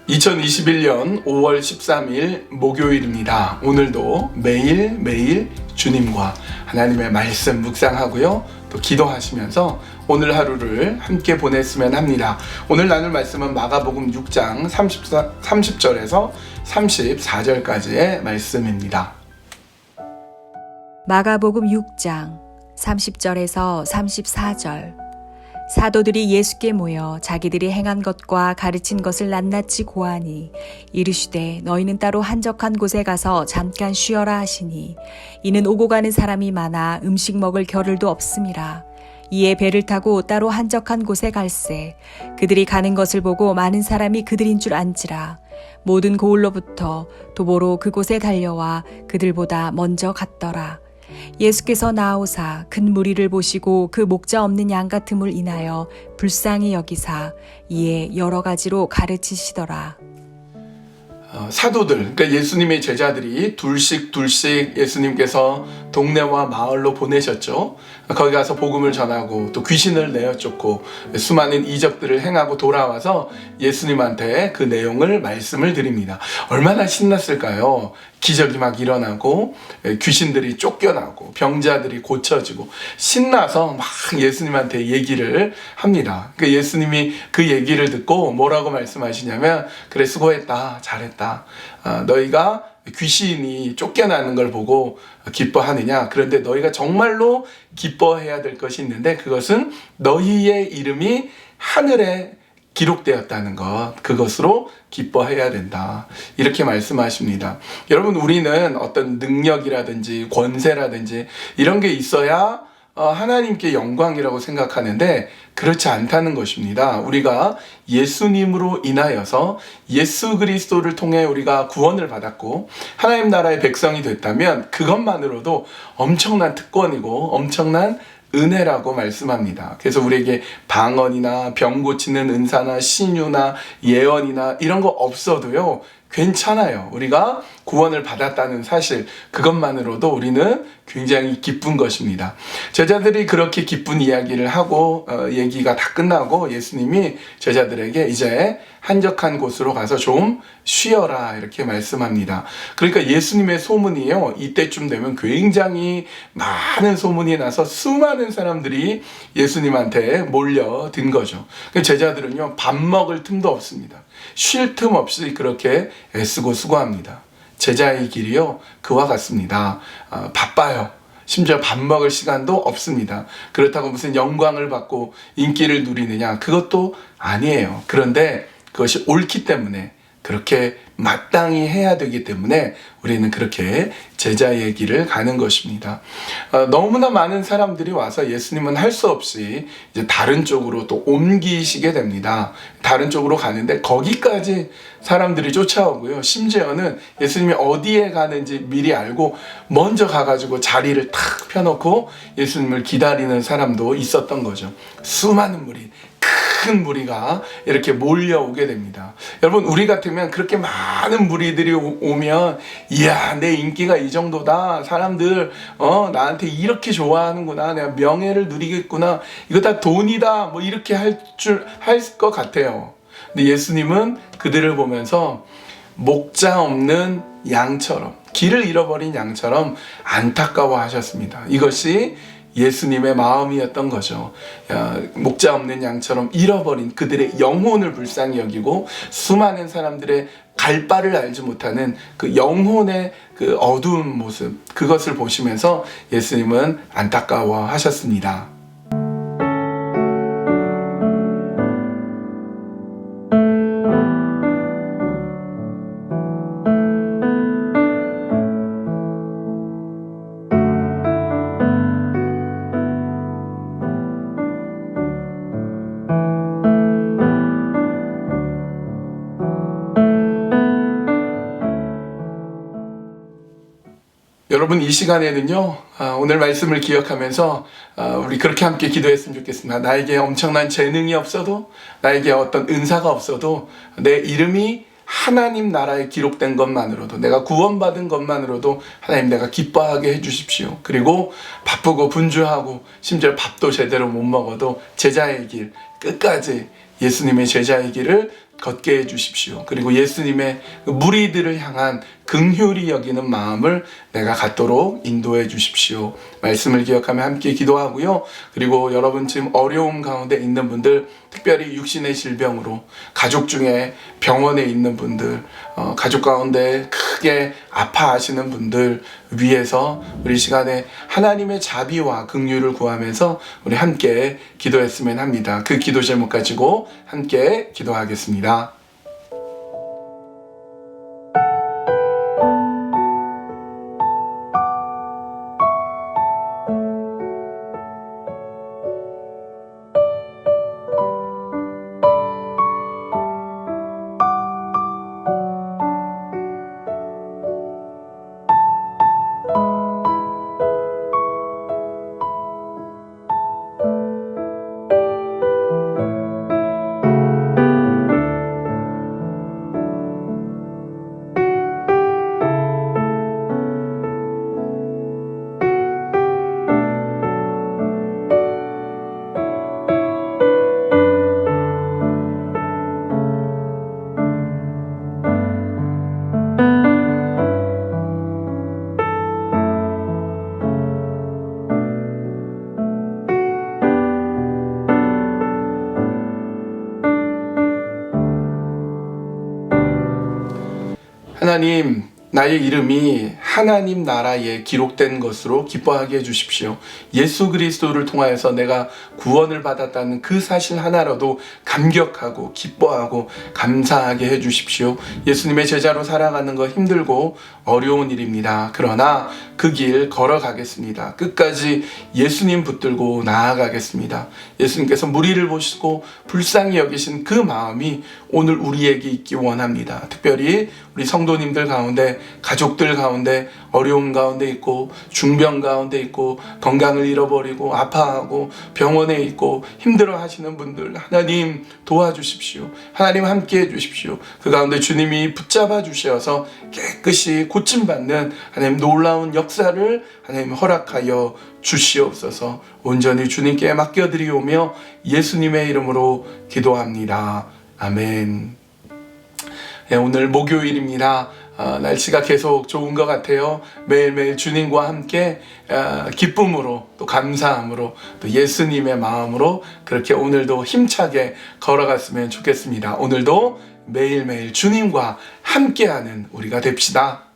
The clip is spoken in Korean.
2021년 5월 13일 목요일입니다. 오늘도 매일매일 주님과 하나님의 말씀 묵상하고요. 또 기도하시면서 오늘 하루를 함께 보냈으면 합니다. 오늘 나눌 말씀은 마가복음 6장 30절에서 34절까지의 말씀입니다. 마가복음 6장 30절에서 34절. 사도들이 예수께 모여 자기들이 행한 것과 가르친 것을 낱낱이 고하니 이르시되 너희는 따로 한적한 곳에 가서 잠깐 쉬어라 하시니 이는 오고 가는 사람이 많아 음식 먹을 겨를도 없음이라. 이에 배를 타고 따로 한적한 곳에 갈새 그들이 가는 것을 보고 많은 사람이 그들인 줄 안지라. 모든 고을로부터 도보로 그곳에 달려와 그들보다 먼저 갔더라. 예수께서 나오사 큰 무리를 보시고 그 목자 없는 양 같음을 인하여 불쌍히 여기사 이에 여러 가지로 가르치시더라. 사도들, 그러니까 예수님의 제자들이 둘씩 예수님께서 동네와 마을로 보내셨죠. 거기 가서 복음을 전하고 또 귀신을 내어쫓고 수많은 이적들을 행하고 돌아와서 예수님한테 그 내용을 말씀을 드립니다. 얼마나 신났을까요? 기적이 막 일어나고 귀신들이 쫓겨나고 병자들이 고쳐지고 신나서 막 예수님한테 얘기를 합니다. 그 예수님이 그 얘기를 듣고 뭐라고 말씀하시냐면 그래 수고했다 잘했다 너희가 귀신이 쫓겨나는 걸 보고 기뻐하느냐? 그런데 너희가 정말로 기뻐해야 될 것이 있는데 그것은 너희의 이름이 하늘에 기록되었다는 것, 그것으로 기뻐해야 된다. 이렇게 말씀하십니다. 여러분, 우리는 어떤 능력이라든지 권세라든지 이런 게 있어야 하나님께 영광이라고 생각하는데 그렇지 않다는 것입니다. 우리가 예수님으로 인하여서 예수 그리스도를 통해 우리가 구원을 받았고 하나님 나라의 백성이 됐다면 그것만으로도 엄청난 특권이고 엄청난 은혜라고 말씀합니다. 그래서 우리에게 방언이나 병 고치는 은사나 신유나 예언이나 이런 거 없어도요 괜찮아요. 우리가 구원을 받았다는 사실 그것만으로도 우리는 굉장히 기쁜 것입니다. 제자들이 그렇게 기쁜 이야기를 하고 얘기가 다 끝나고 예수님이 제자들에게 이제 한적한 곳으로 가서 좀 쉬어라 이렇게 말씀합니다. 그러니까 예수님의 소문이요 이때쯤 되면 굉장히 많은 소문이 나서 수많은 사람들이 예수님한테 몰려든 거죠. 제자들은요 밥 먹을 틈도 없습니다. 쉴 틈 없이 그렇게 애쓰고 수고합니다. 제자의 길이요 그와 같습니다. 바빠요. 심지어 밥 먹을 시간도 없습니다. 그렇다고 무슨 영광을 받고 인기를 누리느냐 그것도 아니에요. 그런데 그것이 옳기 때문에 그렇게 마땅히 해야 되기 때문에 우리는 그렇게 제자의 길을 가는 것입니다. 너무나 많은 사람들이 와서 예수님은 할 수 없이 이제 다른 쪽으로 또 옮기시게 됩니다. 다른 쪽으로 가는데 거기까지 사람들이 쫓아오고요. 심지어는 예수님이 어디에 가는지 미리 알고 먼저 가가지고 자리를 탁 펴놓고 예수님을 기다리는 사람도 있었던 거죠. 수많은 무리, 큰 무리가 이렇게 몰려오게 됩니다. 여러분 우리 같으면 그렇게 많은 무리들이 오면 이야 내 인기가 이 정도다 사람들 나한테 이렇게 좋아하는구나 내가 명예를 누리겠구나 이거 다 돈이다 뭐 이렇게 할 것 같아요. 근데 예수님은 그들을 보면서 목자 없는 양처럼 길을 잃어버린 양처럼 안타까워하셨습니다. 이것이 예수님의 마음이었던 거죠. 목자 없는 양처럼 잃어버린 그들의 영혼을 불쌍히 여기고 수많은 사람들의 갈 바를 알지 못하는 그 영혼의 그 어두운 모습 그것을 보시면서 예수님은 안타까워하셨습니다. 여러분 이 시간에는요 오늘 말씀을 기억하면서 우리 그렇게 함께 기도했으면 좋겠습니다. 나에게 엄청난 재능이 없어도 나에게 어떤 은사가 없어도 내 이름이 하나님 나라에 기록된 것만으로도 내가 구원받은 것만으로도 하나님 내가 기뻐하게 해주십시오. 그리고 바쁘고 분주하고 심지어 밥도 제대로 못 먹어도 제자의 길 끝까지 예수님의 제자의 길을 걷게 해주십시오. 그리고 예수님의 무리들을 향한 긍휼히 여기는 마음을 내가 갖도록 인도해 주십시오. 말씀을 기억하며 함께 기도하고요. 그리고 여러분 지금 어려움 가운데 있는 분들, 특별히 육신의 질병으로 가족 중에 병원에 있는 분들, 가족 가운데 크게 아파하시는 분들 위해서 우리 시간에 하나님의 자비와 긍휼을 구하면서 우리 함께 기도했으면 합니다. 그 기도 제목 가지고 함께 기도하겠습니다. 하나님, 나의 이름이 하나님 나라에 기록된 것으로 기뻐하게 해주십시오. 예수 그리스도를 통하여서 내가 구원을 받았다는 그 사실 하나라도 감격하고 기뻐하고 감사하게 해주십시오. 예수님의 제자로 살아가는 거 힘들고 어려운 일입니다. 그러나 그 길 걸어가겠습니다. 끝까지 예수님 붙들고 나아가겠습니다. 예수님께서 무리를 보시고 불쌍히 여기신 그 마음이 오늘 우리에게 있기 원합니다. 특별히 우리 성도님들 가운데, 가족들 가운데 어려움 가운데 있고 중병 가운데 있고 건강을 잃어버리고 아파하고 병원에 있고 힘들어 하시는 분들, 하나님 도와주십시오. 하나님 함께 해주십시오. 그 가운데 주님이 붙잡아 주셔서 깨끗이 고침받는 하나님 놀라운 역사를 하나님 허락하여 주시옵소서. 온전히 주님께 맡겨드리오며 예수님의 이름으로 기도합니다. 아멘. 오늘 목요일입니다. 날씨가 계속 좋은 것 같아요. 매일매일 주님과 함께 기쁨으로 또 감사함으로 또 예수님의 마음으로 그렇게 오늘도 힘차게 걸어갔으면 좋겠습니다. 오늘도 매일매일 주님과 함께하는 우리가 됩시다.